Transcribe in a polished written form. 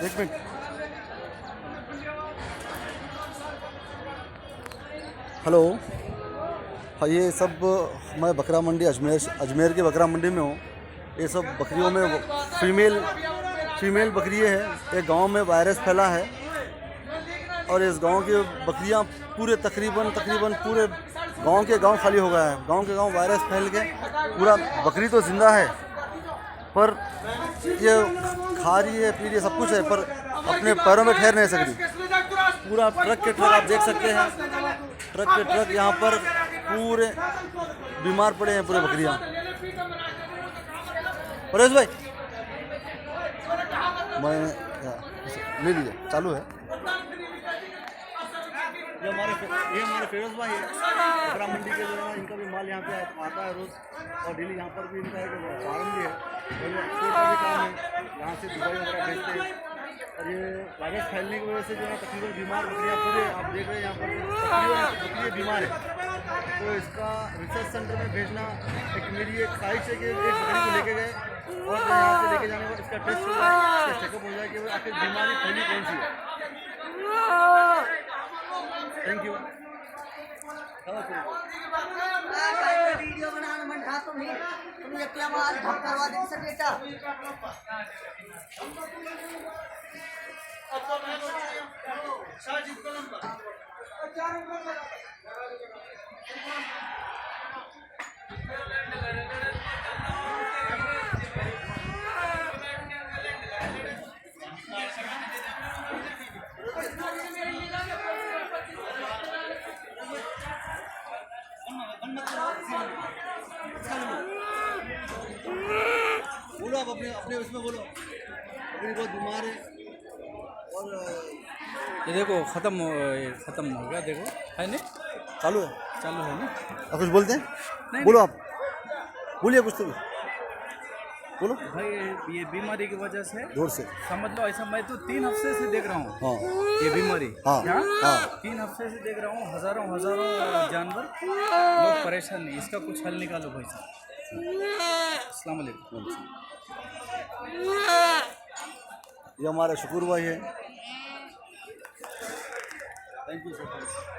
एक minute. Hello. हाँ, ये सब मैं बकरा मंडी अजमेर की बकरा मंडी में हूँ। ये सब बकरियों में फीमेल बकरी है। एक गांव में वायरस फैला है और इस गांव की बकरियां पूरे तकरीबन पूरे गांव खाली हो गया है। गांव के गांव वायरस फैल के पूरा बकरी तो जिंदा है पर ये खा रही है, पी रही है, सब कुछ है पर अपने पैरों में ठहर नहीं सकती। पूरा ट्रक के ट्रक आप देख सकते हैं, ट्रक के ट्रक यहाँ पर पूरे बीमार पड़े हैं पूरे बकरियाँ। परेश भाई मैं ले लीजिए, चालू है। ये हमारे फिरोज भाई है बकरा मंडी के, जो है इनका भी माल यहाँ पे आता है रोज़ और डेली यहाँ पर भी इनका एक फार्म भी है और ये एक्सपोर्ट का भी काम है, यहाँ से दुबई वगैरह भेजते हैं। और ये वायरस फैलने की वजह से जो है तकरीबन बीमार बकरियाँ पूरे आप देख रहे हैं यहाँ पर बकरियाँ बीमार है। तो इसका रिसर्च सेंटर में भेजना एक मेरी एक ख्वाहिश है कि एक बकरी को लेके गए और यहाँ से लेके जाने पर इसका टेस्ट हो जाए, इसका चेकअप हो जाए कि आखिर बीमारी फैली कौन सी है। Thank you. वीडियो बनाना मन था तुम ये क्या माल ढक करवा दे सर बेटा। बोलो आप अपने उसमें बोलो, बकरी बहुत बीमार है और ये देखो ख़त्म हो गया, देखो है नहीं, चालू है ना। आप कुछ बोलते हैं? नहीं, बोलो आप, बोलिए कुछ तो बोलो भाई। ये बीमारी की वजह से जोर से समझ लो, ऐसा मैं तो 3 हफ्ते से देख रहा हूँ। हाँ ये बीमारी हाँ हाँ 3 हफ्ते से देख रहा हूँ। हज़ारों जानवर लोग परेशान नहीं। इसका कुछ हल निकालो भाई साहब। अस्सलाम वालेकुम। ये हमारे शुक्र भाई है। Thank you sir.